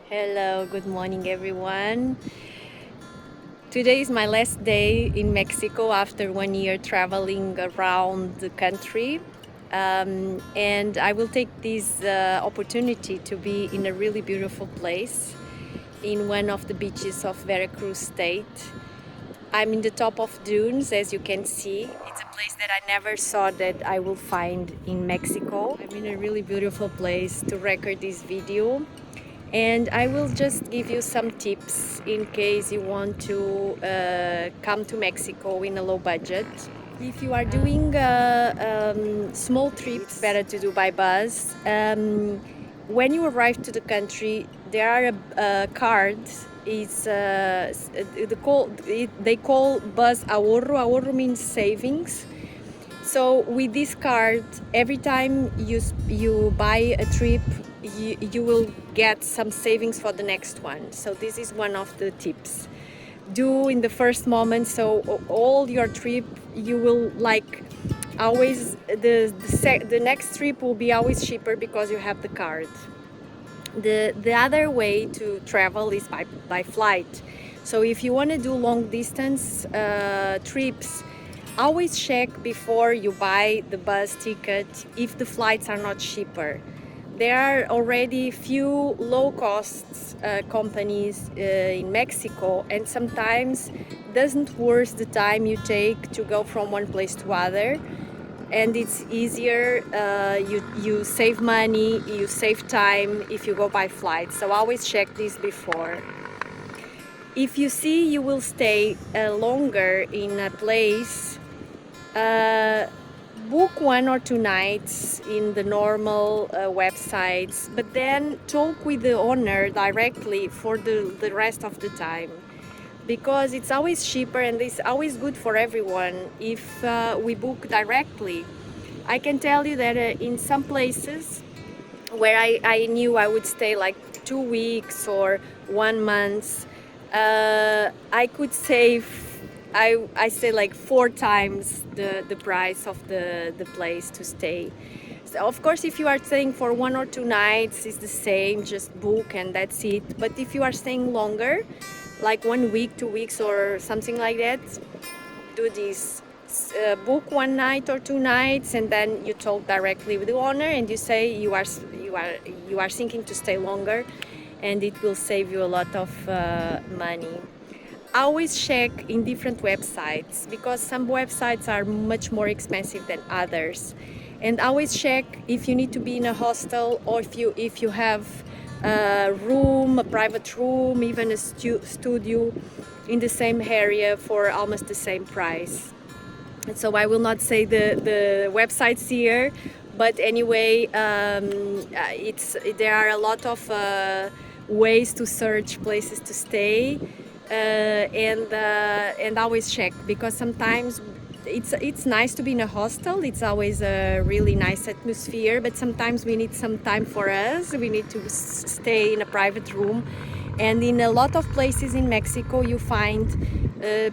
Hello, good morning everyone. Today is my last day in Mexico after 1 year traveling around the country. And I will take this opportunity to be in a really beautiful place in one of the beaches of Veracruz state. I'm in the top of dunes, as you can see. It's a place that I never saw that I will find in Mexico. I'm in a really beautiful place to record this video. And I will just give you some tips in case you want to come to Mexico in a low budget. If you are doing small trips, better to do by bus. When you arrive to the country, there are a card. It's they call bus ahorro. Ahorro means savings. So with this card, every time you buy a trip, you will get some savings for the next one. So this is one of the tips. Do in the first moment, so all your trip you will like always the next trip will be always cheaper because you have the card. The other way to travel is by flight. So if you want to do long distance trips, always check before you buy the bus ticket if the flights are not cheaper. There are already few low cost companies in Mexico, and sometimes doesn't worth the time you take to go from one place to other, and it's easier. You save money, you save time if you go by flight. So always check this before. If you see you will stay longer in a place, book 1 or 2 nights in the normal websites, but then talk with the owner directly for the rest of the time, because it's always cheaper and it's always good for everyone if we book directly. I can tell you that in some places where I knew I would stay like 2 weeks or 1 month, I could save, I say like 4 times the price of the place to stay. So of course, if you are staying for 1 or 2 nights, it's the same, just book and that's it. But if you are staying longer, like 1 week, 2 weeks, or something like that, do this. Book 1 night or 2 nights, and then you talk directly with the owner and you say you are thinking to stay longer, and it will save you a lot of money. Always check in different websites, because some websites are much more expensive than others. And always check if you need to be in a hostel, or if you have a room, a private room, even a studio in the same area for almost the same price. So I will not say the websites here, but anyway, there are a lot of ways to search places to stay, and always check, because sometimes it's nice to be in a hostel. It's always a really nice atmosphere, but sometimes we need some time for us. We need to stay in a private room, and in a lot of places in Mexico you find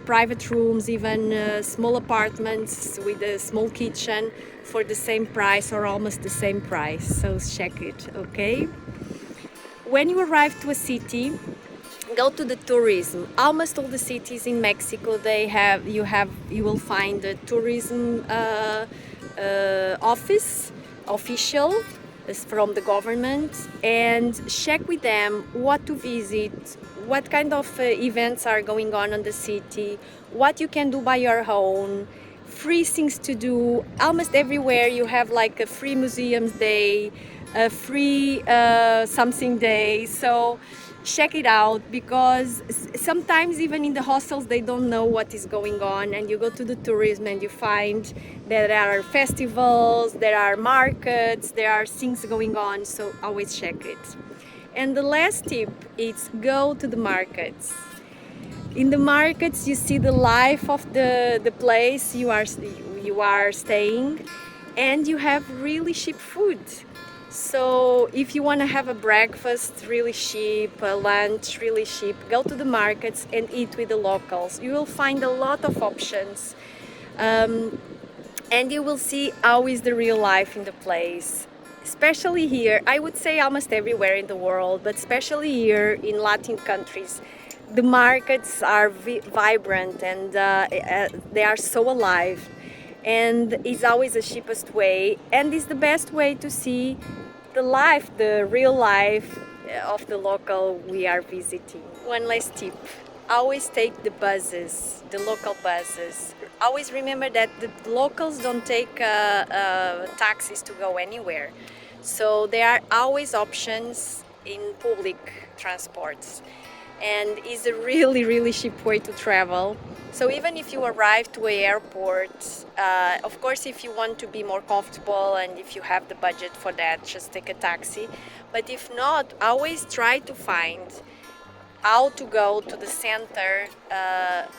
private rooms, even small apartments with a small kitchen for the same price or almost the same price. So check it, okay? When you arrive to a city, go to the tourism. Almost all the cities in Mexico, you will find a tourism office, official, is from the government, and check with them what to visit, what kind of events are going on the city, what you can do by your own, free things to do. Almost everywhere you have like a free museums day, a free something day. So check it out, because sometimes even in the hostels they don't know what is going on, and you go to the tourism and you find that there are festivals, there are markets, there are things going on. So always check it. And the last tip is go to the markets. In the markets you see the life of the place you are staying, and you have really cheap food. So if you want to have a breakfast really cheap, a lunch really cheap, go to the markets and eat with the locals. You will find a lot of options, and you will see how is the real life in the place. especially here, I would say almost everywhere in the world, but especially here in Latin countries, the markets are vibrant and they are so alive. And it's always the cheapest way, and it's the best way to see the life, the real life of the local we are visiting. One last tip: always take the buses, the local buses. Always remember that the locals don't take taxis to go anywhere. So there are always options in public transports, and is a really, really cheap way to travel. So even if you arrive to an airport, of course, if you want to be more comfortable and if you have the budget for that, just take a taxi. But if not, always try to find how to go to the center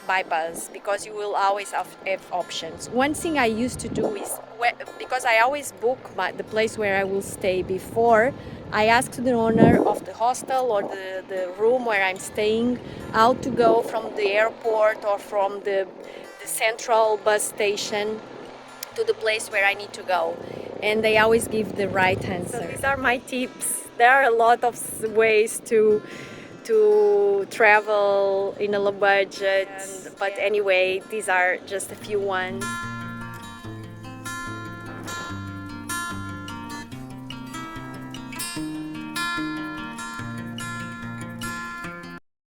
by bus, because you will always have options. One thing I used to do is, because I always book the place where I will stay before, I ask the owner of the hostel or the room where I'm staying how to go from the airport or from the central bus station to the place where I need to go. And they always give the right answer. So these are my tips. There are a lot of ways to travel in a low budget, but anyway, these are just a few ones.